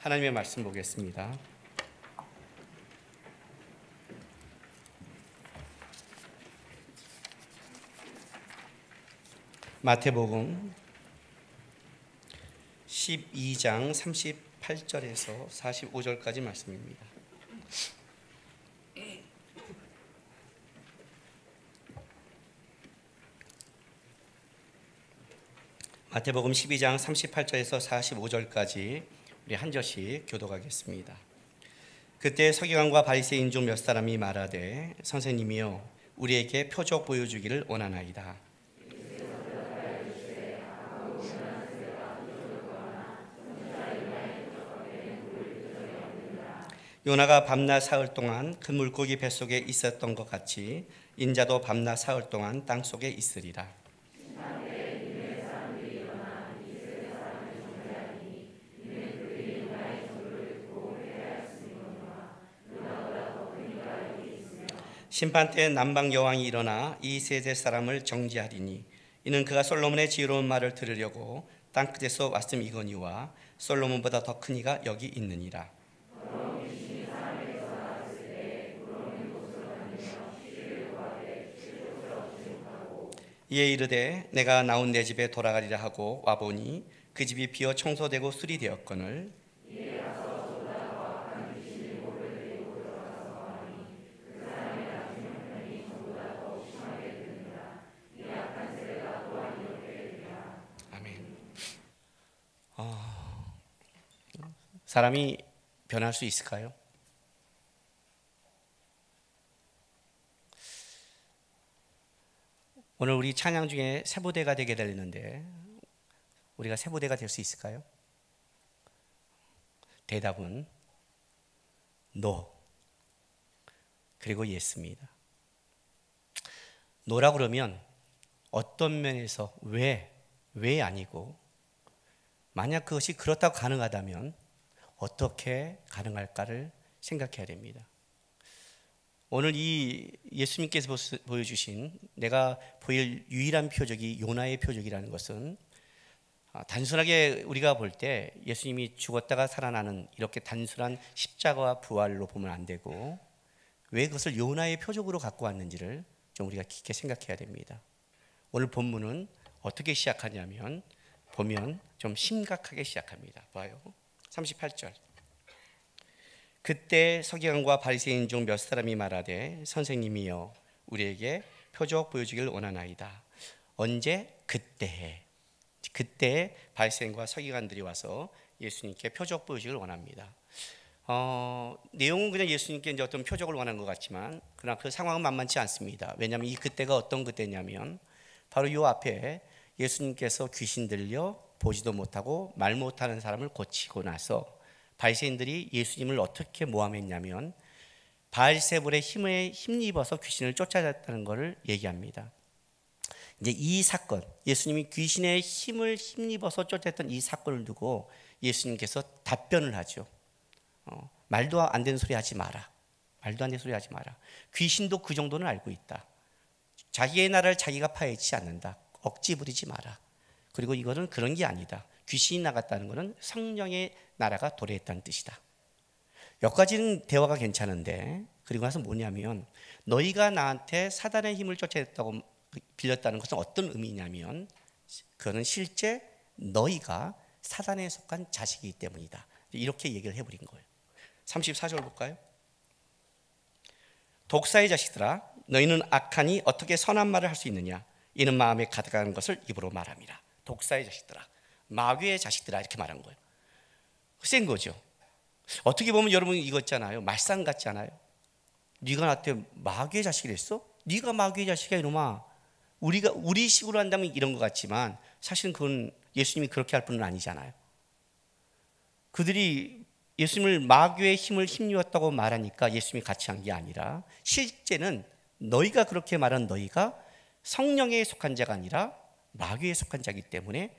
하나님의 말씀 보겠습니다. 마태복음 12장 38절에서 45절까지 말씀입니다. 마태복음 12장 38절에서 45절까지 우리 한 절씩 교독하겠습니다. 그때 서기관과 바리새인 중 몇 사람이 말하되 선생님이여 우리에게 표적 보여주기를 원하나이다. 요나가 밤낮 사흘 동안 큰 물고기 뱃속에 있었던 것 같이 인자도 밤낮 사흘 동안 땅속에 있으리라. 심판 때 남방 여왕이 일어나 이 세대 사람을 정죄하리니 이는 그가 솔로몬의 지혜로운 말을 들으려고 땅끝에서 왔음이거니와 솔로몬보다 더 큰 이가 여기 있느니라. 이에 이르되 내가 나온 내 집에 돌아가리라 하고 와보니 그 집이 비어 청소되고 수리되었거늘 아멘. 사람이 변할 수 있을까요? 오늘 우리 찬양 중에 세보대가 되게 되는데 우리가 세보대가 될 수 있을까요? 대답은 NO 그리고 예스입니다. 노라 그러면 어떤 면에서 왜 아니고 만약 그것이 그렇다고 가능하다면 어떻게 가능할까를 생각해야 됩니다. 오늘 이 예수님께서 보여주신 내가 보일 유일한 표적이 요나의 표적이라는 것은 단순하게 우리가 볼 때 예수님이 죽었다가 살아나는 이렇게 단순한 십자가와 부활로 보면 안 되고 왜 그것을 요나의 표적으로 갖고 왔는지를 좀 우리가 깊게 생각해야 됩니다. 오늘 본문은 어떻게 시작하냐면 보면 좀 심각하게 시작합니다. 봐요. 38절. 그때 서기관과 바리새인 중 몇 사람이 말하되 선생님이여 우리에게 표적 보여주기를 원하나이다. 언제? 그때 바리새인과 서기관들이 와서 예수님께 표적 보여주기를 원합니다. 내용은 그냥 예수님께 이제 어떤 표적을 원한 것 같지만 그러나 그 상황은 만만치 않습니다. 왜냐하면 이 그때가 어떤 그때냐면 바로 이 앞에 예수님께서 귀신 들려 보지도 못하고 말 못하는 사람을 고치고 나서 바리새인들이 예수님을 어떻게 모함했냐면 바알세불의 힘에 힘입어서 귀신을 쫓아냈다는 것을 얘기합니다. 이제 이 사건, 예수님이 귀신의 힘을 힘입어서 쫓아냈던 이 사건을 두고 예수님께서 답변을 하죠. 말도 안 되는 소리 하지 마라. 말도 안 되는 소리 하지 마라. 귀신도 그 정도는 알고 있다. 자기의 나라를 자기가 파헤치지 않는다. 억지 부리지 마라. 그리고 이거는 그런 게 아니다. 귀신이 나갔다는 것은 성령의 나라가 도래했다는 뜻이다. 여기까지는 대화가 괜찮은데 그리고 나서 뭐냐면 너희가 나한테 사단의 힘을 쫓아냈다고 빌렸다는 것은 어떤 의미냐면 그거는 실제 너희가 사단에 속한 자식이기 때문이다. 이렇게 얘기를 해버린 거예요. 34절 볼까요? 독사의 자식들아 너희는 악하니 어떻게 선한 말을 할 수 있느냐. 이는 마음에 가득한 것을 입으로 말함이라. 독사의 자식들아 마귀의 자식들아 이렇게 말한 거예요. 센 거죠. 어떻게 보면 여러분 이거 있잖아요. 말상 같지 않아요? 네가 나한테 마귀의 자식이랬어? 네가 마귀의 자식이야 이놈아. 우리 식으로 한다면 이런 것 같지만 사실은 그건 예수님이 그렇게 할 분은 아니잖아요. 그들이 예수님을 마귀의 힘을 힘입었다고 말하니까 예수님이 같이 한 게 아니라 실제는 너희가 그렇게 말한 너희가 성령에 속한 자가 아니라 마귀에 속한 자이기 때문에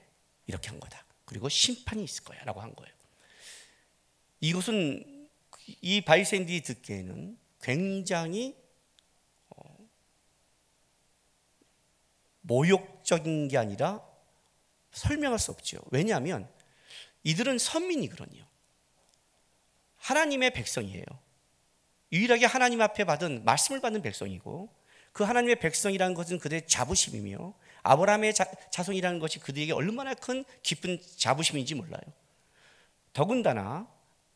이렇게 한 거다. 그리고 심판이 있을 거야 라고 한 거예요. 이것은 이 바리새인들이 듣기에는 굉장히 모욕적인 게 아니라 설명할 수 없죠. 왜냐하면 이들은 선민이거든요. 하나님의 백성이에요. 유일하게 하나님 앞에 받은 말씀을 받는 백성이고, 그 하나님의 백성이라는 것은 그들의 자부심이며 아브라함의 자손이라는 것이 그들에게 얼마나 큰 깊은 자부심인지 몰라요. 더군다나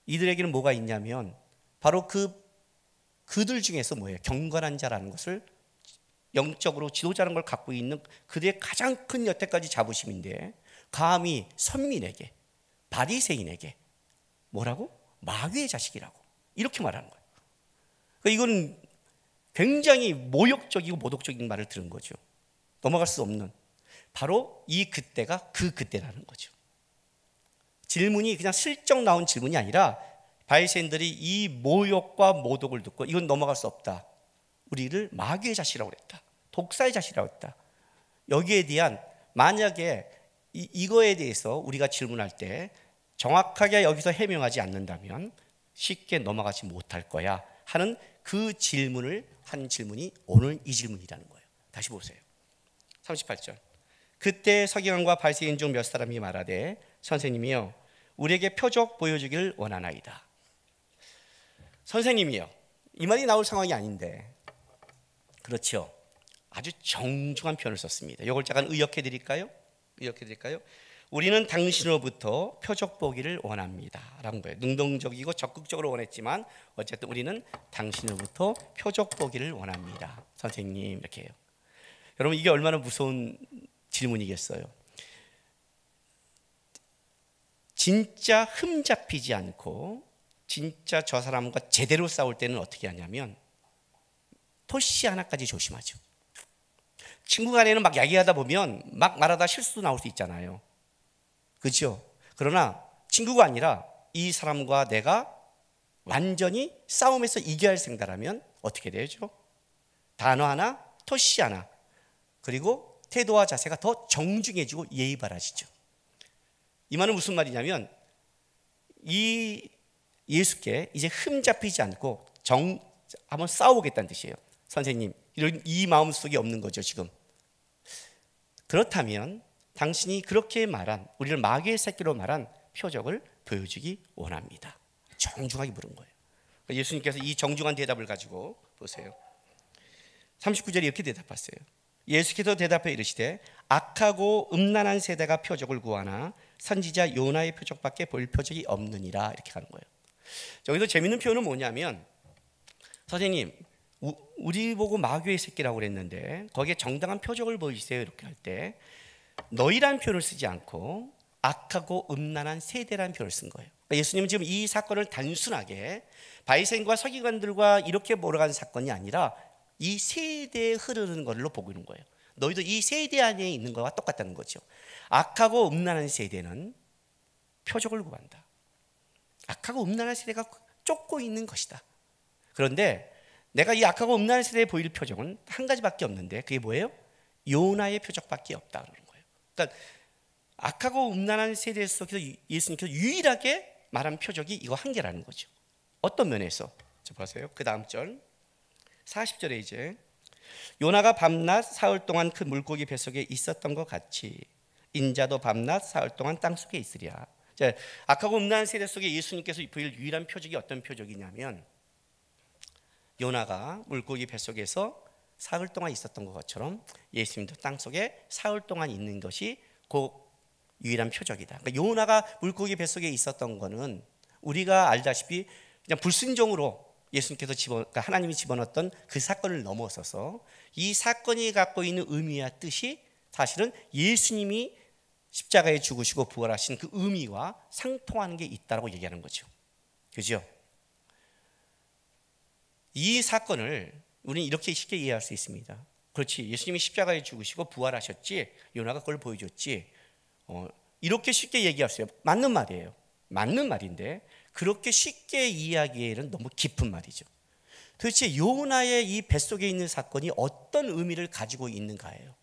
이들에게는 뭐가 있냐면 바로 그들 중에서 뭐예요? 경건한 자라는 것을, 영적으로 지도자라는 걸 갖고 있는 그들의 가장 큰 여태까지 자부심인데, 감히 선민에게, 바리새인에게 뭐라고? 마귀의 자식이라고 이렇게 말하는 거예요. 그러니까 이건 굉장히 모욕적이고 모독적인 말을 들은 거죠. 넘어갈 수 없는, 바로 이 그때가 그 그때라는 거죠. 질문이 그냥 슬쩍 나온 질문이 아니라 바리새인들이 이 모욕과 모독을 듣고 이건 넘어갈 수 없다, 우리를 마귀의 자식이라고 그랬다, 독사의 자식이라고 했다. 여기에 대한, 만약에 이거에 대해서 우리가 질문할 때 정확하게 여기서 해명하지 않는다면 쉽게 넘어가지 못할 거야 하는 그 질문을 한 질문이 오늘 이 질문이라는 거예요. 다시 보세요. 38절. 그때 서기관과 바리새인 중 몇 사람이 말하되 선생님이여 우리에게 표적 보여주기를 원하나이다. 선생님이요, 이 말이 나올 상황이 아닌데, 그렇죠, 아주 정중한 표현을 썼습니다. 이걸 잠깐 의역해 드릴까요? 우리는 당신으로부터 표적 보기를 원합니다 라는 거예요. 능동적이고 적극적으로 원했지만 어쨌든 우리는 당신으로부터 표적 보기를 원합니다 선생님, 이렇게 해요. 여러분, 이게 얼마나 무서운 질문이겠어요. 진짜 흠잡히지 않고 진짜 저 사람과 제대로 싸울 때는 어떻게 하냐면 토시 하나까지 조심하죠. 친구 간에는 막 이야기하다 보면 막 말하다 실수도 나올 수 있잖아요. 그렇죠? 그러나 친구가 아니라 이 사람과 내가 완전히 싸움에서 이겨야 할 생각이라면 어떻게 되죠? 단어 하나, 토시 하나, 그리고 태도와 자세가 더 정중해지고 예의 바라지죠. 이 말은 무슨 말이냐면 이 예수께 이제 흠잡히지 않고 한번 싸워보겠다는 뜻이에요. 선생님, 이런 이 마음속에 없는 거죠 지금. 그렇다면 당신이 그렇게 말한, 우리를 마귀의 새끼로 말한 표적을 보여주기 원합니다. 정중하게 물은 거예요. 예수님께서 이 정중한 대답을 가지고 보세요. 39절에 이렇게 대답하세요. 예수께서 대답해 이르시되 악하고 음란한 세대가 표적을 구하나 선지자 요나의 표적밖에 볼 표적이 없느니라, 이렇게 가는 거예요. 여기서 재밌는 표현은 뭐냐면, 선생님 우리 보고 마귀의 새끼라고 그랬는데 거기에 정당한 표적을 보여주세요 이렇게 할 때 너희라는 표현을 쓰지 않고 악하고 음란한 세대라는 표현을 쓴 거예요. 그러니까 예수님은 지금 이 사건을 단순하게 바리새인과 서기관들과 이렇게 몰아간 사건이 아니라 이 세대에 흐르는 걸로 보고 있는 거예요. 너희도 이 세대 안에 있는 거와 똑같다는 거죠. 악하고 음란한 세대는 표적을 구한다. 악하고 음란한 세대가 쫓고 있는 것이다. 그런데 내가 이 악하고 음란한 세대에 보일 표적은 한 가지밖에 없는데 그게 뭐예요? 요나의 표적밖에 없다 그러는 거예요. 그러니까 악하고 음란한 세대 속에서 예수님께서 유일하게 말한 표적이 이거 한 개라는 거죠. 어떤 면에서? 자, 보세요. 그 다음 절 40절에 이제 요나가 밤낮 사흘 동안 그 물고기 뱃속에 있었던 것 같이 인자도 밤낮 사흘 동안 땅속에 있으리라. 자, 악하고 음란한 세대 속에 예수님께서 보일 유일한 표적이 어떤 표적이냐면 요나가 물고기 뱃속에서 사흘 동안 있었던 것처럼 예수님도 땅속에 사흘 동안 있는 것이 그 유일한 표적이다. 그러니까 요나가 물고기 뱃속에 있었던 거는 우리가 알다시피 그냥 불순종으로 예수님께서 그러니까 하나님이 집어넣었던 그 사건을 넘어서서 이 사건이 갖고 있는 의미와 뜻이 사실은 예수님이 십자가에 죽으시고 부활하신 그 의미와 상통하는 게 있다고 얘기하는 거죠. 그죠? 이 사건을 우리는 이렇게 쉽게 이해할 수 있습니다. 그렇지, 예수님이 십자가에 죽으시고 부활하셨지, 요나가 그걸 보여줬지, 이렇게 쉽게 얘기할 수 있어요. 맞는 말이에요. 맞는 말인데 그렇게 쉽게 이해하기에는 너무 깊은 말이죠. 도대체 요나의 이 뱃속에 있는 사건이 어떤 의미를 가지고 있는가예요.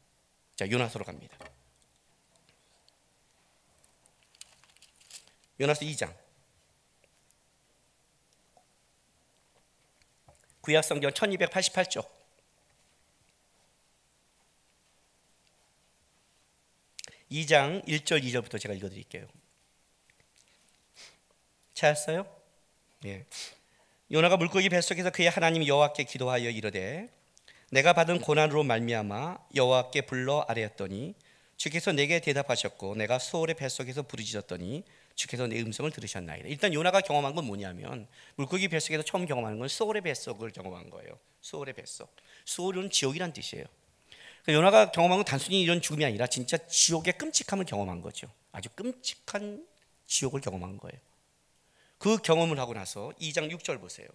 자, 요나서로 갑니다. 요나서 2장. 구약성경 1288쪽. 2장 1절 2절부터 제가 읽어드릴게요. 찾았어요? 예. 요나가 물고기 뱃속에서 그의 하나님 여호와께 기도하여 이르되 내가 받은 고난으로 말미암아 여호와께 불러 아뢰었더니 주께서 내게 대답하셨고 내가 수월의 뱃속에서 부르짖었더니 주께서 내 음성을 들으셨나이다. 일단 요나가 경험한 건 뭐냐면 물고기 뱃속에서 처음 경험하는 건 수월의 뱃속을 경험한 거예요. 수월의 뱃속. 수월은 지옥이란 뜻이에요. 요나가 경험한 건 단순히 이런 죽음이 아니라 진짜 지옥의 끔찍함을 경험한 거죠. 아주 끔찍한 지옥을 경험한 거예요. 그 경험을 하고 나서 2장 6절 보세요.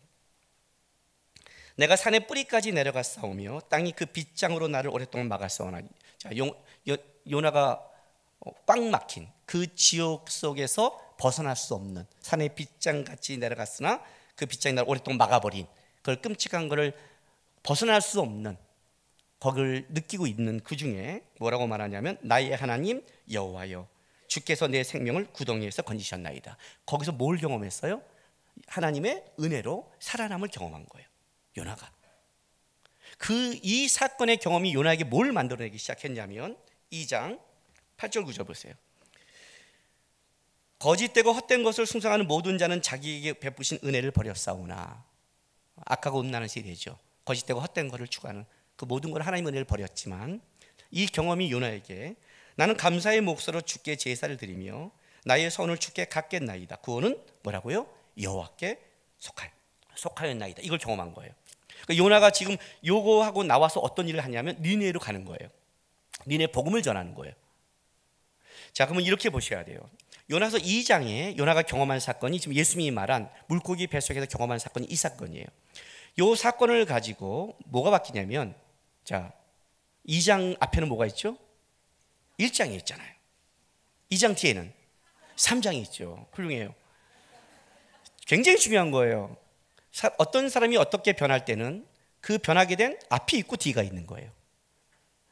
내가 산의 뿌리까지 내려갔사오며 땅이 그 빗장으로 나를 오랫동안 막았사오나. 자, 요나가 꽉 막힌 그 지옥 속에서 벗어날 수 없는 산의 빗장같이 내려갔으나 그 빗장이 나를 오랫동안 막아버린 그걸 끔찍한 것을 벗어날 수 없는 거기를 느끼고 있는 그 중에 뭐라고 말하냐면 나의 하나님 여호와여 주께서 내 생명을 구덩이에서 건지셨나이다. 거기서 뭘 경험했어요? 하나님의 은혜로 살아남을 경험한 거예요. 요나가. 이 사건의 경험이 요나에게 뭘 만들어내기 시작했냐면 2장 8절 9절 보세요. 거짓되고 헛된 것을 숭상하는 모든 자는 자기에게 베푸신 은혜를 버렸사오나. 악하고 음란한 세대죠. 거짓되고 헛된 것을 추구하는 그 모든 걸 하나님의 은혜를 버렸지만 이 경험이 요나에게 나는 감사의 몫으로 주께 제사를 드리며 나의 손을 주께 갚겠나이다. 구원은 뭐라고요? 여호와께 속하였나이다. 이걸 경험한 거예요. 그러니까 요나가 지금 요거하고 나와서 어떤 일을 하냐면 니네로 가는 거예요. 니네 복음을 전하는 거예요. 자, 그러면 이렇게 보셔야 돼요. 요나서 2장에 요나가 경험한 사건이 지금 예수님이 말한 물고기 뱃속에서 경험한 사건이 이 사건이에요. 이 사건을 가지고 뭐가 바뀌냐면, 자, 2장 앞에는 뭐가 있죠? 1장이 있잖아요. 2장 뒤에는 3장이 있죠. 훌륭해요. 굉장히 중요한 거예요. 어떤 사람이 어떻게 변할 때는 그 변하게 된 앞이 있고 뒤가 있는 거예요.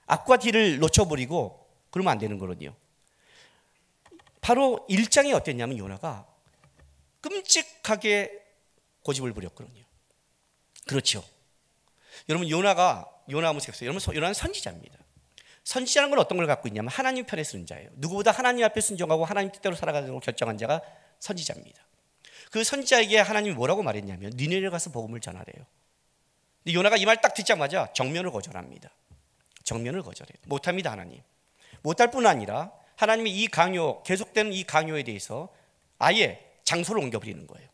앞과 뒤를 놓쳐버리고 그러면 안 되는 거거든요. 바로 1장이 어땠냐면 요나가 끔찍하게 고집을 부렸거든요. 그렇죠. 여러분 요나 모색했어요. 여러분 요나는 선지자입니다. 선지자는 건 어떤 걸 갖고 있냐면 하나님 편에 서는 자예요. 누구보다 하나님 앞에 순종하고 하나님 뜻대로 살아가려고 결정한 자가 선지자입니다. 그 선지자에게 하나님이 뭐라고 말했냐면 니네를 가서 복음을 전하래요. 근데 요나가 이 말 딱 듣자마자 정면을 거절합니다. 정면을 거절해요. 못합니다. 하나님. 못할 뿐 아니라 하나님이 이 강요, 계속되는 이 강요에 대해서 아예 장소를 옮겨버리는 거예요.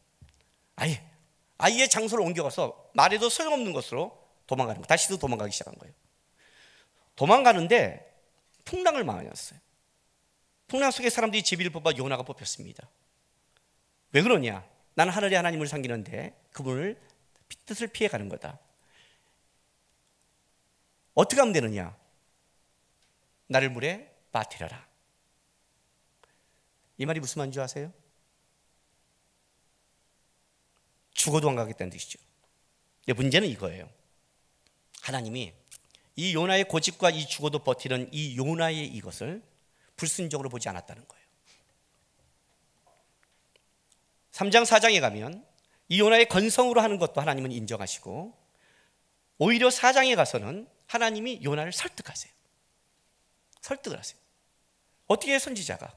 아예 장소를 옮겨가서 말해도 소용없는 것으로 도망가는 거예요. 다시도 도망가기 시작한 거예요. 도망가는데 풍랑을 맞았어요. 풍랑 속에 사람들이 제비를 뽑아 요나가 뽑혔습니다. 왜 그러냐? 나는 하늘의 하나님을 섬기는데 그분을 뜻을 피해가는 거다. 어떻게 하면 되느냐? 나를 물에 빠뜨려라. 이 말이 무슨 말인 줄 아세요? 죽어도 안 가겠다는 뜻이죠. 문제는 이거예요. 하나님이 이 요나의 고집과 이 죽어도 버티는 이 요나의 이것을 불순종으로 보지 않았다는 거예요. 3장 4장에 가면 이 요나의 건성으로 하는 것도 하나님은 인정하시고 오히려 4장에 가서는 하나님이 요나를 설득하세요. 설득을 하세요. 어떻게 선지자가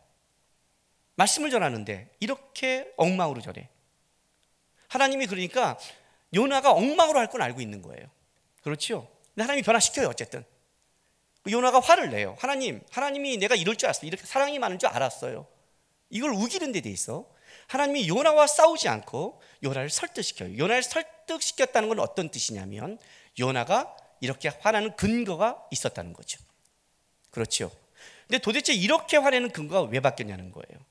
말씀을 전하는데 이렇게 엉망으로 전해? 하나님이 그러니까 요나가 엉망으로 할 건 알고 있는 거예요. 그렇죠? 근데 하나님이 변화시켜요. 어쨌든 요나가 화를 내요. 하나님이 내가 이럴 줄 알았어요. 이렇게 사랑이 많은 줄 알았어요. 이걸 우기는 데 있어 하나님이 요나와 싸우지 않고 요나를 설득시켜요. 요나를 설득시켰다는 건 어떤 뜻이냐면 요나가 이렇게 화나는 근거가 있었다는 거죠. 그렇죠? 근데 도대체 이렇게 화내는 근거가 왜 바뀌었냐는 거예요.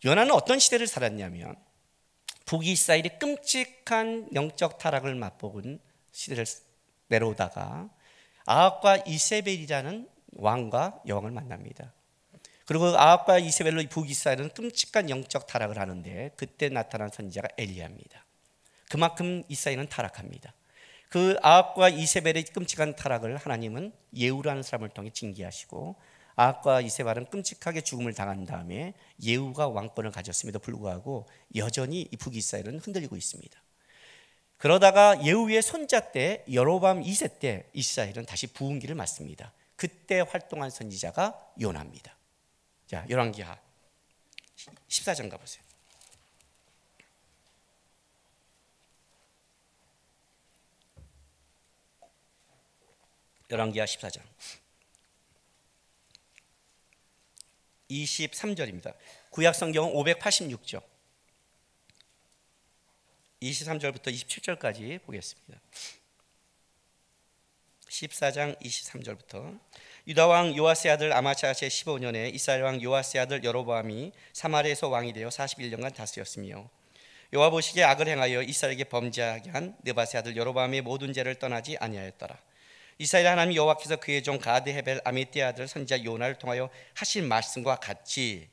요나는 어떤 시대를 살았냐면 북이스라엘이 끔찍한 영적 타락을 맛보은 시대를 내려오다가 아합과 이세벨이라는 왕과 여왕을 만납니다. 그리고 아합과 이세벨로 북이스라엘은 끔찍한 영적 타락을 하는데 그때 나타난 선지자가 엘리야입니다. 그만큼 이스라엘은 타락합니다. 그 아합과 이세벨의 끔찍한 타락을 하나님은 예후라는 사람을 통해 징계하시고 아합과 이세벨은 끔찍하게 죽음을 당한 다음에 예후가 왕권을 가졌음에도 불구하고 여전히 이 북이스라엘은 흔들리고 있습니다. 그러다가 예후의 손자 때 여로보암 2세 때 이스라엘은 다시 부흥기를 맞습니다. 그때 활동한 선지자가 요나입니다. 자, 열왕기하 14장 가보세요. 열왕기하 14장 23절입니다. 구약 성경은 586조 23절부터 27절까지 보겠습니다. 14장 23절부터 유다 왕 요아스의 아들 아마스야 제 15년에 이스라엘 왕 요아스의 아들 여로보암이 사마리아에서 왕이 되어 41년간 다스렸으며 여호와 보시기에 악을 행하여 이스라엘에게 범죄하게 한 느밧의 아들 여로보암의 모든 죄를 떠나지 아니하였더라. 이스라엘 하나님 여호와께서 그의 종 가드 헤벨 아미띠의 아들 선지자 요나를 통하여 하신 말씀과 같이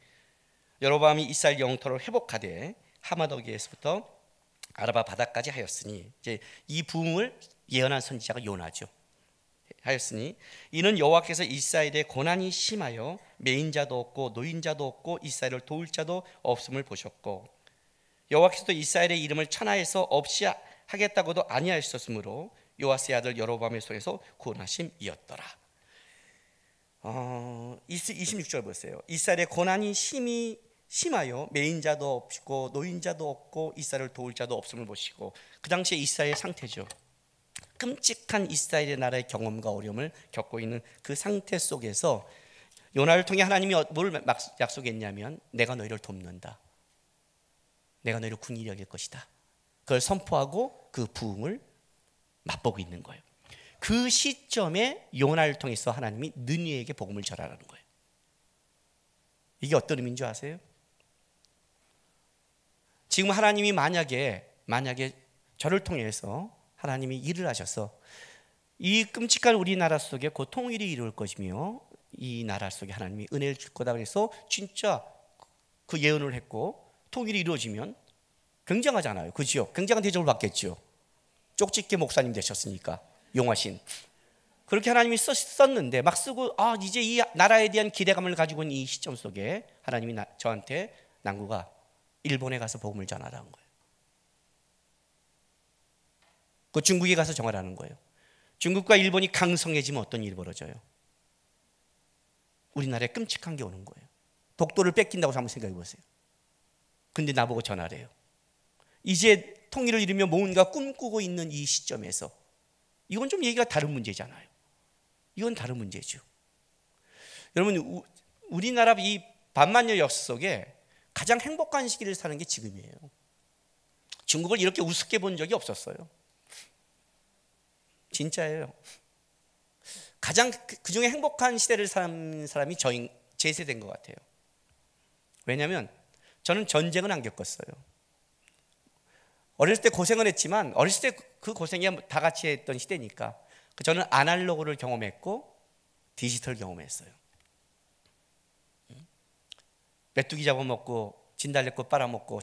여로보암이 이스라엘 영토를 회복하되 하마더기에서부터 아라바 바다까지 하였으니, 이제 이 부흥을 예언한 선지자가 요나죠. 하였으니 이는 여호와께서 이스라엘에 고난이 심하여 메인 자도 없고 노인 자도 없고 이스라엘을 도울 자도 없음을 보셨고 여호와께서도 이스라엘의 이름을 천하에서 없이 하겠다고도 아니하셨으므로 요아스의 아들 여로보암의 손에서 구원하심이었더라. 26절 보세요. 이스라엘의 고난이 심하여 메인 자도 없고 노인 자도 없고 이스라엘을 도울 자도 없음을 보시고, 그 당시에 이스라엘의 상태죠. 끔찍한 이스라엘의 나라의 경험과 어려움을 겪고 있는 그 상태 속에서 요나를 통해 하나님이 뭘 약속했냐면 내가 너희를 돕는다. 내가 너희를 군인이 여길 것이다. 그걸 선포하고 그 부흥을 맛보고 있는 거예요. 그 시점에 요나를 통해서 하나님이 느니에게 복음을 전하라는 거예요. 이게 어떤 의미인 줄 아세요? 지금 하나님이 만약에 저를 통해서 하나님이 일을 하셔서 이 끔찍한 우리나라 속에 곧 통일이 이룰 것이며 이 나라 속에 하나님이 은혜를 줄 거다 그래서 진짜 그 예언을 했고 통일이 이루어지면 굉장하잖아요. 그죠? 굉장한 대접을 받겠죠. 쪽집게 목사님 되셨으니까 용하신. 그렇게 하나님이 썼는데 막 쓰고 이제 이 나라에 대한 기대감을 가지고 있는 이 시점 속에 하나님이 저한테 난구가 일본에 가서 복음을 전하라는 거예요. 그 중국에 가서 정하라는 거예요. 중국과 일본이 강성해지면 어떤 일이 벌어져요? 우리나라에 끔찍한 게 오는 거예요. 독도를 뺏긴다고 한번 생각해 보세요. 근데 나보고 전하래요. 이제 통일을 이루며 뭔가 꿈꾸고 있는 이 시점에서 이건 좀 얘기가 다른 문제잖아요. 이건 다른 문제죠. 여러분, 우리나라 이 반만여 역사 속에 가장 행복한 시기를 사는 게 지금이에요. 중국을 이렇게 우습게 본 적이 없었어요. 진짜예요. 가장 그중에 행복한 시대를 사는 사람이 제 세대인 것 같아요. 왜냐하면 저는 전쟁은 안 겪었어요. 어렸을 때 고생을 했지만 어렸을 때 그 고생이 다 같이 했던 시대니까 저는 아날로그를 경험했고 디지털 경험했어요. 메뚜기 잡아먹고 진달래꽃 빨아먹고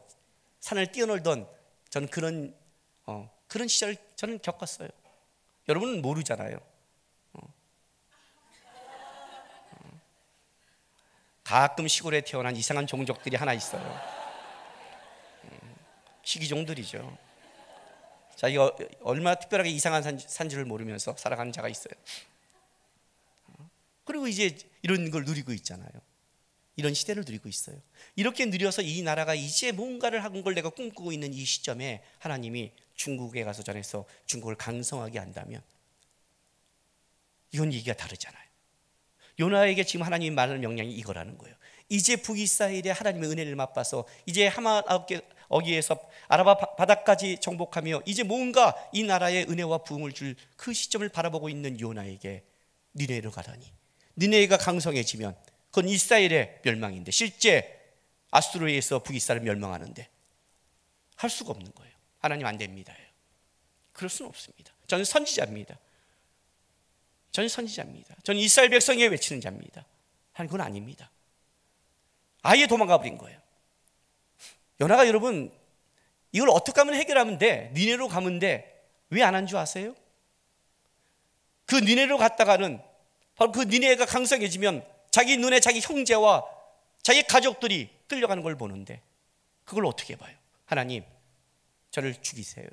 산을 뛰어놀던 저는 그런 시절을 저는 겪었어요. 여러분은 모르잖아요. 가끔 시골에 태어난 이상한 종족들이 하나 있어요. 희귀종들이죠. 자기가 얼마나 특별하게 이상한 산지를 모르면서 살아가는 자가 있어요. 그리고 이제 이런 걸 누리고 있잖아요. 이런 시대를 누리고 있어요. 이렇게 누려서 이 나라가 이제 뭔가를 하는 걸 내가 꿈꾸고 있는 이 시점에 하나님이 중국에 가서 전해서 중국을 강성하게 한다면 이건 얘기가 다르잖아요. 요나에게 지금 하나님이 말하는 명령이 이거라는 거예요. 이제 북이스라엘에 하나님의 은혜를 맛봐서 이제 하마어기에서 아라바 바다까지 정복하며 이제 뭔가 이 나라에 은혜와 부흥을 줄 그 시점을 바라보고 있는 요나에게 니네로 가라니, 니네가 강성해지면 그건 이스라엘의 멸망인데 실제 아수르에서 북이스라엘을 멸망하는데 할 수가 없는 거예요. 하나님 안 됩니다. 그럴 수는 없습니다. 저는 선지자입니다. 저는 이스라엘 백성에게 외치는 자입니다. 하나님 그건 아닙니다. 아예 도망가 버린 거예요. 요나가 여러분 이걸 어떻게 하면 해결하면 돼? 니네로 가면 돼. 왜 안 한 줄 아세요? 그 니네로 갔다가는 바로 그 니네가 강성해지면 자기 눈에 자기 형제와 자기 가족들이 끌려가는 걸 보는데 그걸 어떻게 봐요? 하나님 저를 죽이세요.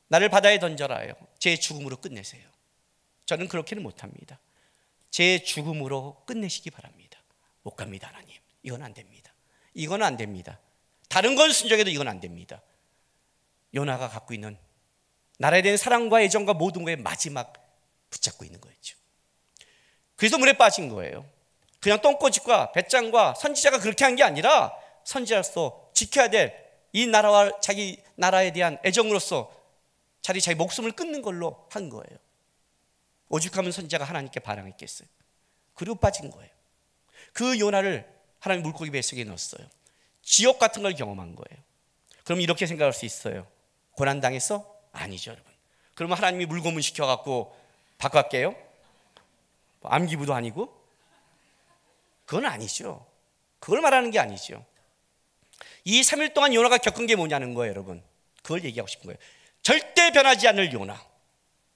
나를 바다에 던져라요. 제 죽음으로 끝내세요. 저는 그렇게는 못합니다. 제 죽음으로 끝내시기 바랍니다. 못 갑니다. 하나님 이건 안 됩니다. 이건 안 됩니다. 다른 건 순종해도 이건 안 됩니다. 요나가 갖고 있는 나라에 대한 사랑과 애정과 모든 거에 마지막 붙잡고 있는 거였죠. 그래서 물에 빠진 거예요. 그냥 똥꼬집과 배짱과 선지자가 그렇게 한 게 아니라 선지자로서 지켜야 될 이 나라와 자기 나라에 대한 애정으로서 자기 목숨을 끊는 걸로 한 거예요. 오죽하면 선지자가 하나님께 반항했겠어요. 그리고 빠진 거예요. 그 요나를 하나님 물고기 뱃속에 넣었어요. 지옥 같은 걸 경험한 거예요. 그럼 이렇게 생각할 수 있어요. 고난당했어? 아니죠, 여러분. 그러면 하나님이 물고문 시켜갖고 바꿔갈게요? 암기부도 아니고? 그건 아니죠. 그걸 말하는 게 아니죠. 이 3일 동안 요나가 겪은 게 뭐냐는 거예요, 여러분. 그걸 얘기하고 싶은 거예요. 절대 변하지 않을 요나.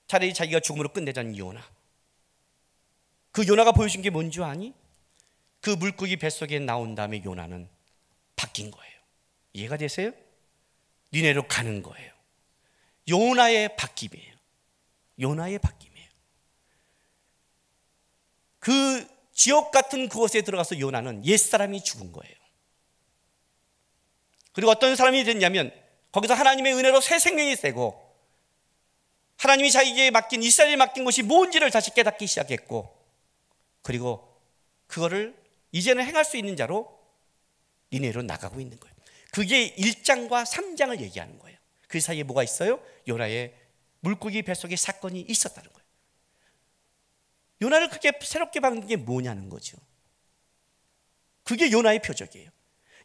차라리 자기가 죽음으로 끝내자는 요나. 그 요나가 보여준 게 뭔 줄 아니? 그 물고기 뱃속에 나온 다음에 요나는 바뀐 거예요. 이해가 되세요? 니네로 가는 거예요. 요나의 바뀜이에요. 요나의 바뀜이에요. 그 지옥 같은 그곳에 들어가서 요나는 옛사람이 죽은 거예요. 그리고 어떤 사람이 됐냐면 거기서 하나님의 은혜로 새 생명이 되고 하나님이 자기에게 맡긴 이스라엘에 맡긴 것이 뭔지를 다시 깨닫기 시작했고 그리고 그거를 이제는 행할 수 있는 자로 니네로 나가고 있는 거예요. 그게 1장과 3장을 얘기하는 거예요. 그 사이에 뭐가 있어요? 요나의 물고기 뱃속에 사건이 있었다는 거예요. 요나를 그렇게 새롭게 바꾼 게 뭐냐는 거죠. 그게 요나의 표적이에요.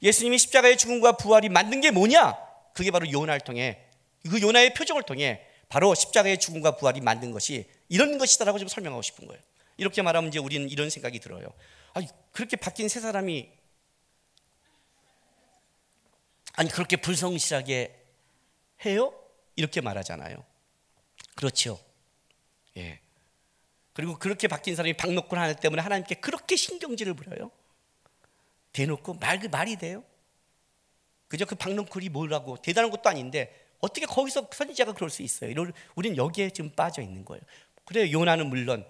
예수님이 십자가의 죽음과 부활이 만든 게 뭐냐? 그게 바로 요나를 통해 그 요나의 표적을 통해 바로 십자가의 죽음과 부활이 만든 것이 이런 것이다라고 좀 설명하고 싶은 거예요. 이렇게 말하면 이제 우리는 이런 생각이 들어요. 아니 그렇게 바뀐 세 사람이 아니 그렇게 불성실하게 해요? 이렇게 말하잖아요. 그렇죠. 예. 그리고 그렇게 바뀐 사람이 박노권 하나 때문에 하나님께 그렇게 신경질을 부려요. 대놓고 말이 돼요? 그저 그 박노권이 뭐라고 대단한 것도 아닌데 어떻게 거기서 선지자가 그럴 수 있어요? 우리는 여기에 지금 빠져 있는 거예요. 그래요. 요나는 물론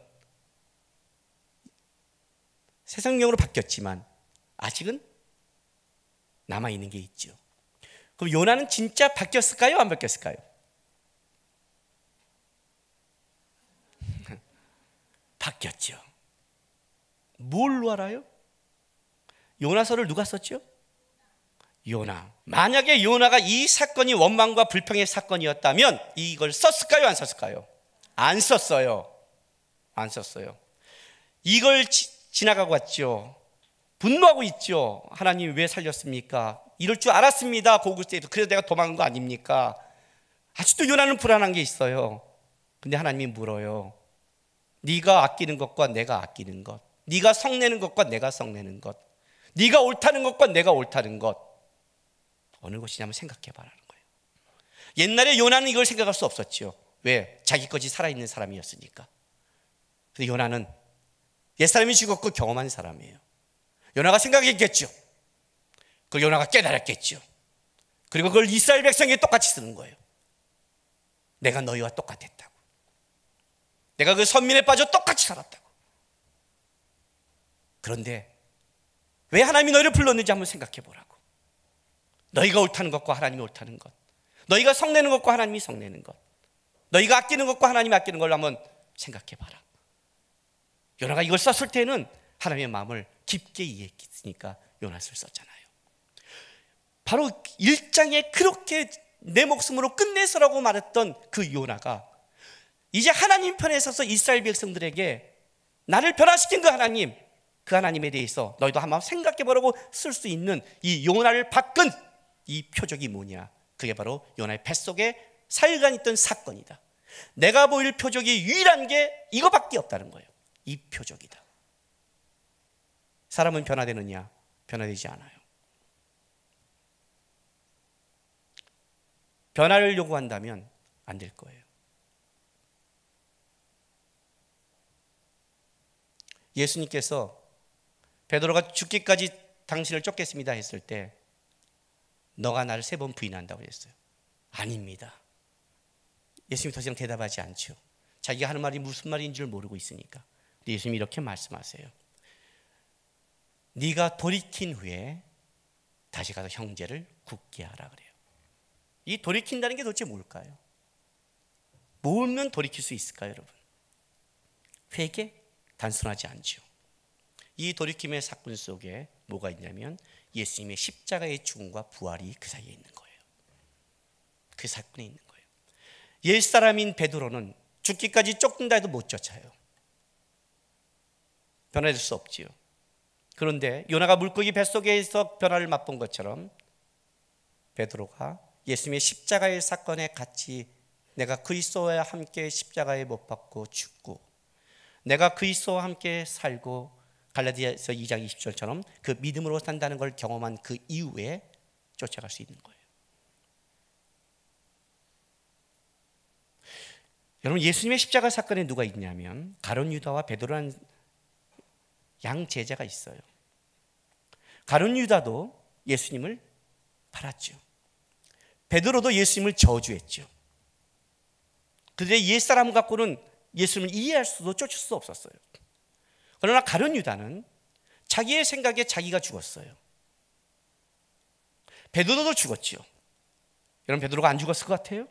새 성경으로 바뀌었지만 아직은 남아있는 게 있죠. 그럼 요나는 진짜 바뀌었을까요? 안 바뀌었을까요? 바뀌었죠. 뭘로 알아요? 요나서를 누가 썼죠? 요나. 만약에 요나가 이 사건이 원망과 불평의 사건이었다면 이걸 썼을까요? 안 썼을까요? 안 썼어요. 안 썼어요. 이걸 지나가고 왔죠. 분노하고 있죠. 하나님 왜 살렸습니까? 이럴 줄 알았습니다. 고글때에도. 그래서 내가 도망간 거 아닙니까? 아직도 요나는 불안한 게 있어요. 근데 하나님이 물어요. 네가 아끼는 것과 내가 아끼는 것, 네가 성내는 것과 내가 성내는 것, 네가 옳다는 것과 내가 옳다는 것 어느 것이냐면 생각해 봐라는 거예요. 옛날에 요나는 이걸 생각할 수 없었죠. 왜? 자기 것이 살아있는 사람이었으니까. 근데 요나는 옛사람이 죽었고 경험한 사람이에요. 요나가 생각했겠죠. 그걸 요나가 깨달았겠죠. 그리고 그걸 이스라엘 백성에게 똑같이 쓰는 거예요. 내가 너희와 똑같았다고. 내가 그 선민에 빠져 똑같이 살았다고. 그런데 왜 하나님이 너희를 불렀는지 한번 생각해 보라고. 너희가 옳다는 것과 하나님이 옳다는 것, 너희가 성내는 것과 하나님이 성내는 것, 너희가 아끼는 것과 하나님이 아끼는 걸 한번 생각해 봐라. 요나가 이걸 썼을 때는 하나님의 마음을 깊게 이해했으니까 요나서를 썼잖아요. 바로 1장에 그렇게 내 목숨으로 끝내서라고 말했던 그 요나가 이제 하나님 편에 서서 이스라엘 백성들에게 나를 변화시킨 그 하나님에 대해서 너희도 한번 생각해 보라고 쓸 수 있는 이 요나를 바꾼 이 표적이 뭐냐? 그게 바로 요나의 뱃속에 사흘간 있던 사건이다. 내가 보일 표적이 유일한 게 이거밖에 없다는 거예요. 이 표적이다. 사람은 변화되느냐? 변화되지 않아요. 변화를 요구한다면 안 될 거예요. 예수님께서 베드로가 죽기까지 당신을 쫓겠습니다 했을 때 너가 나를 3번 부인한다고 했어요. 아닙니다. 예수님이 더 이상 대답하지 않죠. 자기가 하는 말이 무슨 말인 줄 모르고 있으니까. 예수님이 이렇게 말씀하세요. 네가 돌이킨 후에 다시 가서 형제를 굳게 하라 그래요. 이 돌이킨다는 게 도대체 뭘까요? 뭘면 돌이킬 수 있을까요, 여러분? 회개? 단순하지 않죠. 이 돌이킴의 사건 속에 뭐가 있냐면 예수님의 십자가의 죽음과 부활이 그 사이에 있는 거예요. 그 사건에 있는 거예요. 옛사람인 베드로는 죽기까지 쫓긴다 해도 못 쫓아요. 변화될 수 없지요. 그런데 요나가 물고기 뱃속에서 변화를 맛본 것처럼 베드로가 예수님의 십자가의 사건에 같이 내가 그리스도와 함께 십자가에 못 박고 죽고 내가 그리스도와 함께 살고 갈라디아서 2장 20절처럼 그 믿음으로 산다는 걸 경험한 그 이후에 쫓아갈 수 있는 거예요. 여러분, 예수님의 십자가 사건에 누가 있냐면 가룟 유다와 베드로라는 양 제자가 있어요. 가룟 유다도 예수님을 팔았죠. 베드로도 예수님을 저주했죠. 그들의 옛사람 갖고는 예수님을 이해할 수도 쫓을 수 없었어요. 그러나 가룟 유다는 자기의 생각에 자기가 죽었어요. 베드로도 죽었죠. 여러분, 베드로가 안 죽었을 것 같아요?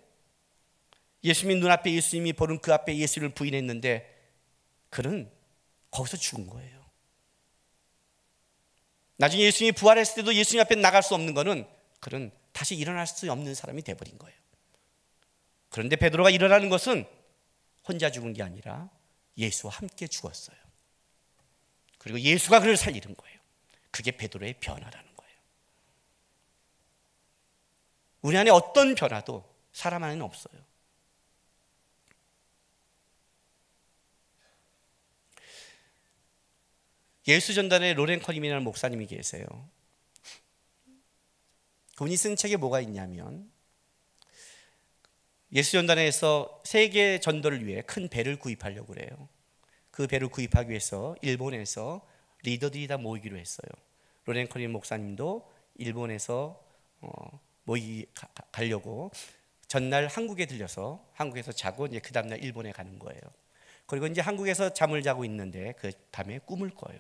예수님 눈앞에 예수님이 보는 그 앞에 예수를 부인했는데 그는 거기서 죽은 거예요. 나중에 예수님이 부활했을 때도 예수님 앞에 나갈 수 없는 거는 그는 다시 일어날 수 없는 사람이 돼버린 거예요. 그런데 베드로가 일어나는 것은 혼자 죽은 게 아니라 예수와 함께 죽었어요. 그리고 예수가 그를 살리는 거예요. 그게 베드로의 변화라는 거예요. 우리 안에 어떤 변화도 사람 안에는 없어요. 예수전단에 로렌 커님이라는 목사님이 계세요. 그분이 쓴 책에 뭐가 있냐면 예수전단에서 세계 전도를 위해 큰 배를 구입하려고 그래요. 그 배를 구입하기 위해서 일본에서 리더들이 다 모이기로 했어요. 로렌 커님 목사님도 일본에서 가려고 전날 한국에 들려서 한국에서 자고 이제 그 다음날 일본에 가는 거예요. 그리고 이제 한국에서 잠을 자고 있는데 그 밤에 꿈을 꿔요.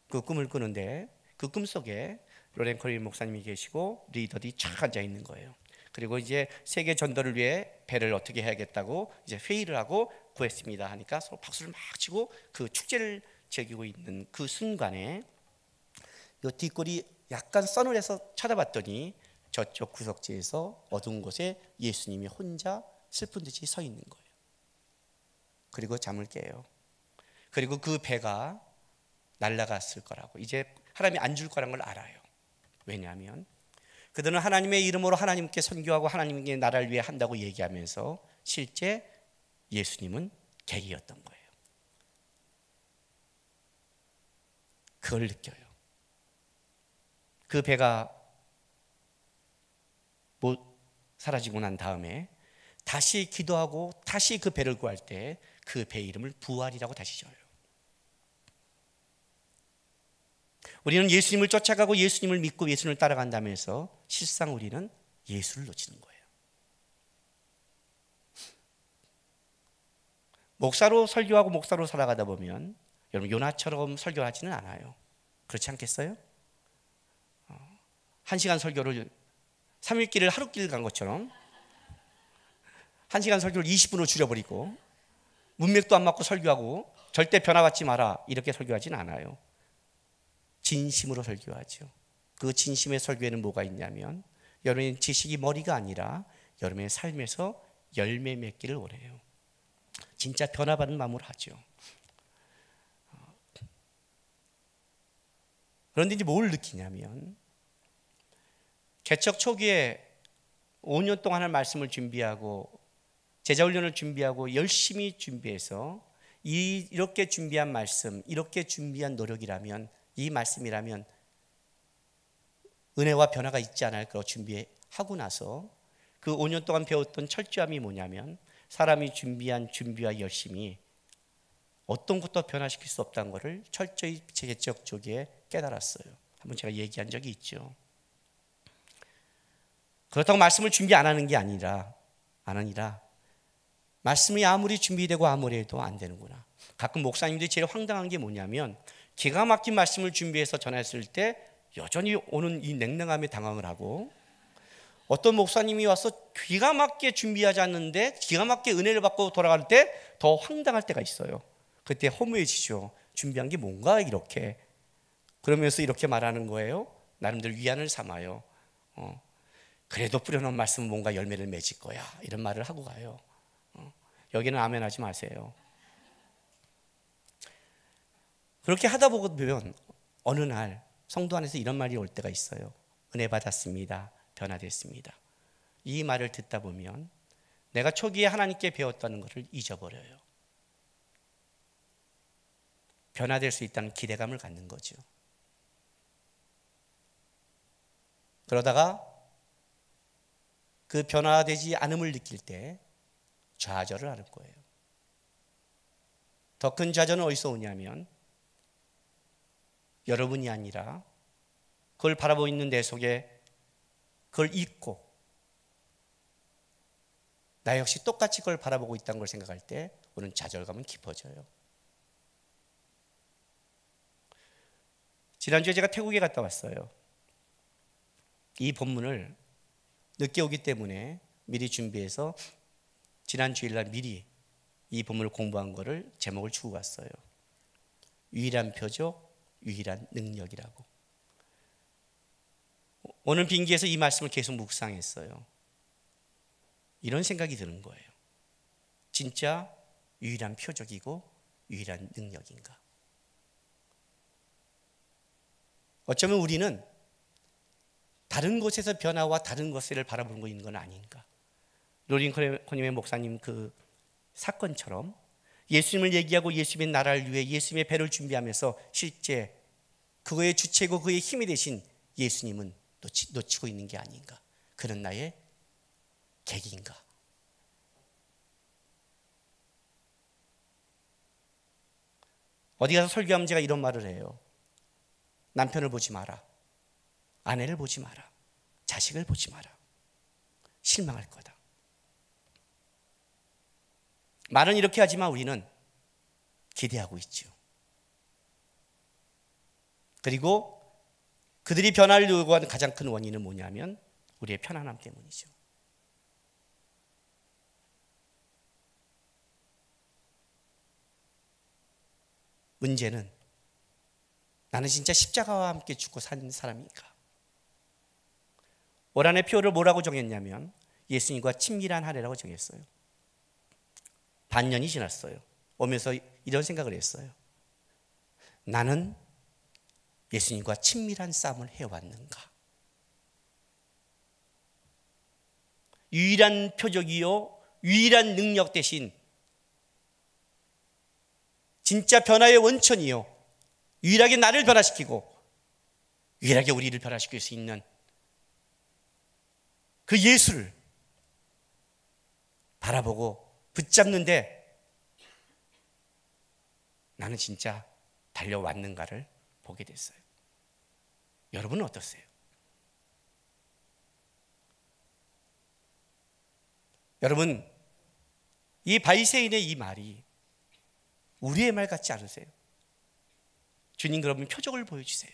그 꿈을 꾸는데 그 꿈 속에 로렌 커린 목사님이 계시고 리더들이 쫙 앉아 있는 거예요. 그리고 이제 세계 전도를 위해 배를 어떻게 해야겠다고 이제 회의를 하고 구했습니다 하니까 서로 박수를 막 치고 그 축제를 즐기고 있는 그 순간에 요 뒷골이 약간 서늘해서 쳐다봤더니 저쪽 구석지에서 어두운 곳에 예수님이 혼자 슬픈 듯이 서 있는 거예요. 그리고 잠을 깨요. 그리고 그 배가 날아갔을 거라고, 이제 하나님이 안 줄 거라는 걸 알아요. 왜냐하면 그들은 하나님의 이름으로 하나님께 선교하고 하나님의 나라를 위해 한다고 얘기하면서 실제 예수님은 객이었던 거예요. 그걸 느껴요. 그 배가 사라지고 난 다음에 다시 기도하고 다시 그 배를 구할 때 그 배 이름을 부활이라고 다시 지어요. 우리는 예수님을 쫓아가고 예수님을 믿고 예수님을 따라간다면서 실상 우리는 예수를 놓치는 거예요. 목사로 설교하고 목사로 살아가다 보면 여러분 요나처럼 설교하지는 않아요. 그렇지 않겠어요? 1시간 설교를 3일길을 하루길 간 것처럼 1시간 설교를 20분으로 줄여버리고 문맥도 안 맞고 설교하고 절대 변화받지 마라 이렇게 설교하지는 않아요. 진심으로 설교하죠. 그 진심의 설교에는 뭐가 있냐면 여러분의 지식이 머리가 아니라 여러분의 삶에서 열매 맺기를 원해요. 진짜 변화받는 마음으로 하죠. 그런데 이제 뭘 느끼냐면 개척 초기에 5년 동안 할 말씀을 준비하고 제자훈련을 준비하고 열심히 준비해서 이렇게 준비한 말씀, 이렇게 준비한 노력이라면, 이 말씀이라면 은혜와 변화가 있지 않을까 준비하고 나서 그 5년 동안 배웠던 철저함이 뭐냐면 사람이 준비한 준비와 열심이 어떤 것도 변화시킬 수 없다는 것을 철저히 개척 초기에 깨달았어요. 한번 제가 얘기한 적이 있죠. 그렇다고 말씀을 준비 안 하는 게 아니라 말씀이 아무리 준비되고 아무리 해도 안 되는구나. 가끔 목사님들이 제일 황당한 게 뭐냐면 기가 막힌 말씀을 준비해서 전했을 때 여전히 오는 이 냉랭함에 당황을 하고, 어떤 목사님이 와서 기가 막히게 준비하지 않는데 기가 막히게 은혜를 받고 돌아갈 때 더 황당할 때가 있어요. 그때 허무해지죠. 준비한 게 뭔가 이렇게. 그러면서 이렇게 말하는 거예요. 나름대로 위안을 삼아요. 그래도 뿌려놓은 말씀은 뭔가 열매를 맺을 거야, 이런 말을 하고 가요. 여기는 아멘 하지 마세요. 그렇게 하다 보면 어느 날 성도 안에서 이런 말이 올 때가 있어요. 은혜 받았습니다. 변화됐습니다. 이 말을 듣다 보면 내가 초기에 하나님께 배웠다는 것을 잊어버려요. 변화될 수 있다는 기대감을 갖는 거죠. 그러다가 그 변화되지 않음을 느낄 때 좌절을 하는 거예요. 더 큰 좌절은 어디서 오냐면, 여러분이 아니라 그걸 바라보고 있는 내 속에 그걸 잊고 나 역시 똑같이 그걸 바라보고 있다는 걸 생각할 때 오는 좌절감은 깊어져요. 지난주에 제가 태국에 갔다 왔어요. 이 본문을 늦게 오기 때문에 미리 준비해서 지난 주일날 미리 이 본문을 공부한 거를 제목을 주고 갔어요. 유일한 표적, 유일한 능력이라고. 오늘 빙기에서 이 말씀을 계속 묵상했어요. 이런 생각이 드는 거예요. 진짜 유일한 표적이고 유일한 능력인가? 어쩌면 우리는 다른 곳에서 변화와 다른 것을 바라보고 있는 건 아닌가? 로린 코님의 목사님 그 사건처럼 예수님을 얘기하고 예수님의 나라를 위해 예수님의 배를 준비하면서 실제 그거의 주체고 그의 힘이 되신 예수님은 놓치고 있는 게 아닌가? 그는 나의 객인가? 어디 가서 설교하면 제가 이런 말을 해요. 남편을 보지 마라. 아내를 보지 마라. 자식을 보지 마라. 실망할 거다. 말은 이렇게 하지만 우리는 기대하고 있죠. 그리고 그들이 변화를 요구하는 가장 큰 원인은 뭐냐면 우리의 편안함 때문이죠. 문제는 나는 진짜 십자가와 함께 죽고 산 사람인가? 올 한해 표를 뭐라고 정했냐면 예수님과 친밀한 한 해라고 정했어요. 반년이 지났어요. 오면서 이런 생각을 했어요. 나는 예수님과 친밀한 싸움을 해왔는가? 유일한 표적이요, 유일한 능력 대신 진짜 변화의 원천이요, 유일하게 나를 변화시키고 유일하게 우리를 변화시킬 수 있는 그 예수를 바라보고 붙잡는데 나는 진짜 달려왔는가를 보게 됐어요. 여러분은 어떠세요? 여러분, 이 바리새인의 이 말이 우리의 말 같지 않으세요? 주님, 그러면 표적을 보여주세요.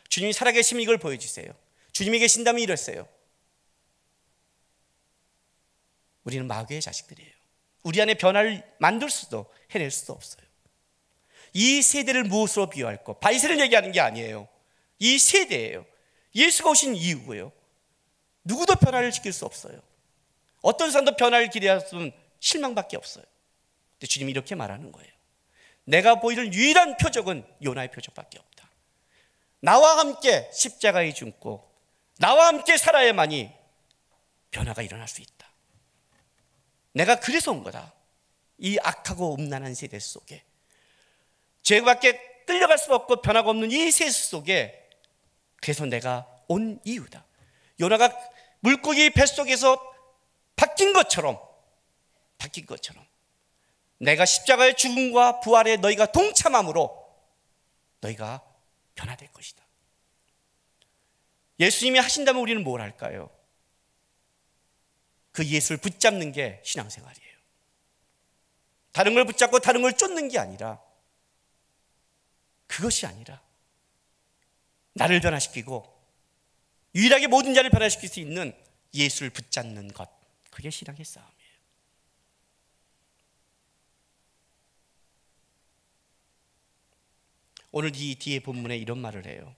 주님이 살아계시면 이걸 보여주세요. 주님이 계신다면 이랬어요. 우리는 마귀의 자식들이에요. 우리 안에 변화를 만들 수도 해낼 수도 없어요. 이 세대를 무엇으로 비유할 거? 바리새인을 얘기하는 게 아니에요. 이 세대예요. 예수가 오신 이유고요. 누구도 변화를 시킬 수 없어요. 어떤 사람도 변화를 기대했으면 실망밖에 없어요. 근데 주님이 이렇게 말하는 거예요. 내가 보이는 유일한 표적은 요나의 표적밖에 없다. 나와 함께 십자가에 죽고 나와 함께 살아야만이 변화가 일어날 수 있다. 내가 그래서 온 거다. 이 악하고 음란한 세대 속에, 죄밖에 끌려갈 수 없고 변화가 없는 이 세대 속에, 그래서 내가 온 이유다. 요나가 물고기 뱃속에서 바뀐 것처럼 내가 십자가의 죽음과 부활에 너희가 동참함으로 너희가 변화될 것이다. 예수님이 하신다면 우리는 뭘 할까요? 그 예수를 붙잡는 게 신앙생활이에요. 다른 걸 붙잡고 다른 걸 쫓는 게 아니라, 그것이 아니라 나를 변화시키고 유일하게 모든 자를 변화시킬 수 있는 예수를 붙잡는 것, 그게 신앙의 싸움이에요. 오늘 이 뒤에 본문에 이런 말을 해요.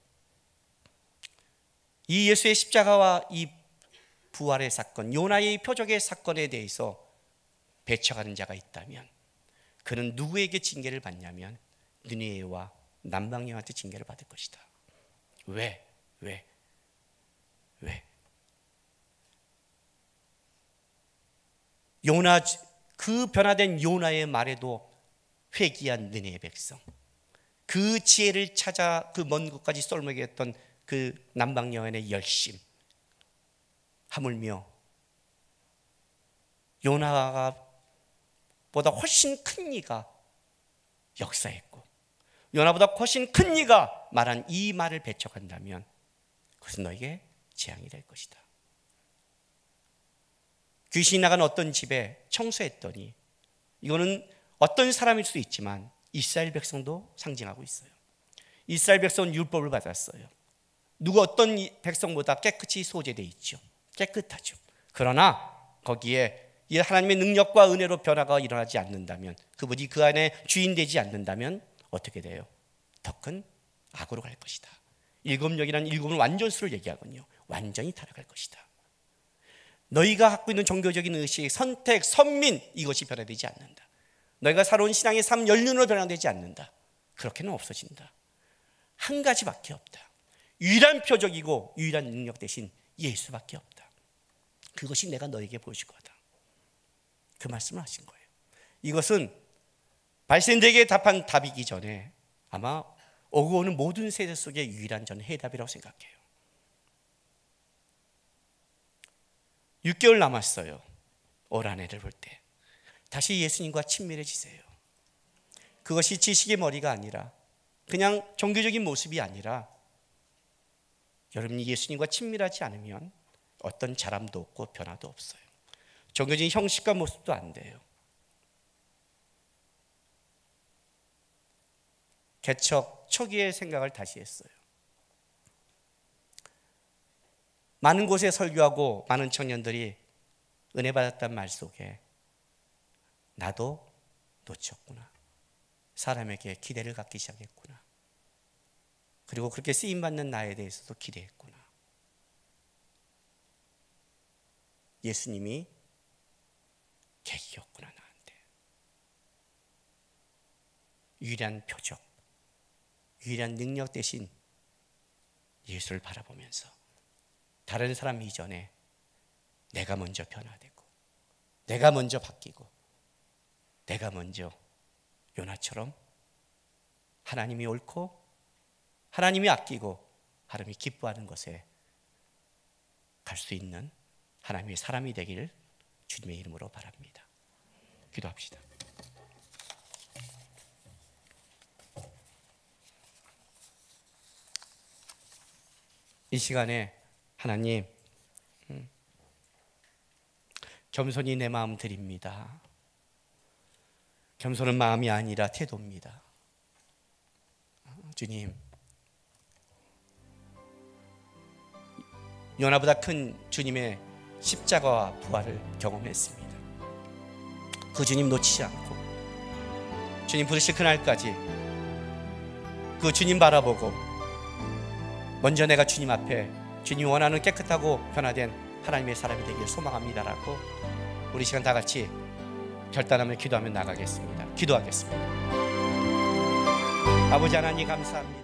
이 예수의 십자가와 이 부활의 사건, 요나의 표적의 사건에 대해서 배척하는 자가 있다면 그는 누구에게 징계를 받냐면 느니웨와 남방여한테 징계를 받을 것이다. 왜? 요나, 그 변화된 요나의 말에도 회개한 느니웨 백성, 그 지혜를 찾아 그 먼 곳까지 쏠매게 했던 그 남방여인의 열심, 하물며 요나가 보다 훨씬 큰 이가 역사했고 요나보다 훨씬 큰 이가 말한 이 말을 배척한다면 그것은 너에게 재앙이 될 것이다. 귀신이 나간 어떤 집에 청소했더니, 이거는 어떤 사람일 수 있지만 이스라엘 백성도 상징하고 있어요. 이스라엘 백성은 율법을 받았어요. 누구 어떤 백성보다 깨끗이 소재되어 있죠. 깨끗하죠. 그러나 거기에 이 하나님의 능력과 은혜로 변화가 일어나지 않는다면, 그분이 그 안에 주인 되지 않는다면 어떻게 돼요? 더 큰 악으로 갈 것이다. 일곱역이라는 일곱은 완전수를 얘기하거든요. 완전히 타락할 것이다. 너희가 갖고 있는 종교적인 의식, 선택, 선민, 이것이 변화되지 않는다. 너희가 살아온 신앙의 삶 연륜으로 변화되지 않는다. 그렇게는 없어진다. 한 가지밖에 없다. 유일한 표적이고 유일한 능력 대신 예수밖에 없다. 그것이 내가 너에게 보여줄 거다. 그 말씀을 하신 거예요. 이것은 발센들에게 답한 답이기 전에 아마 오고 오는 모든 세대 속의 유일한 저는 해답이라고 생각해요. 6개월 남았어요. 올 한 해를 볼 때 다시 예수님과 친밀해지세요. 그것이 지식의 머리가 아니라, 그냥 종교적인 모습이 아니라, 여러분이 예수님과 친밀하지 않으면 어떤 자람도 없고 변화도 없어요. 종교적인 형식과 모습도 안 돼요. 개척 초기의 생각을 다시 했어요. 많은 곳에 설교하고 많은 청년들이 은혜 받았단 말 속에 나도 놓쳤구나. 사람에게 기대를 갖기 시작했구나. 그리고 그렇게 쓰임받는 나에 대해서도 기대했구나. 예수님이 계기였구나, 나한테. 유일한 표적, 유일한 능력 대신 예수를 바라보면서 다른 사람 이전에 내가 먼저 변화되고, 내가 먼저 바뀌고, 내가 먼저 요나처럼 하나님이 옳고 하나님이 아끼고 하나님이 기뻐하는 것에 갈 수 있는 하나님의 사람이 되기를 주님의 이름으로 바랍니다. 기도합시다. 이 시간에 하나님, 겸손히 내 마음 드립니다. 겸손은 마음이 아니라 태도입니다. 주님, 요나보다 큰 주님의 십자가와 부활을 경험했습니다. 그 주님 놓치지 않고 주님 부르실 그날까지 그 주님 바라보고 먼저 내가 주님 앞에 주님 원하는 깨끗하고 변화된 하나님의 사람이 되기를 소망합니다라고 우리 시간 다 같이 결단하며 기도하며 나가겠습니다. 기도하겠습니다. 아버지 하나님 감사합니다.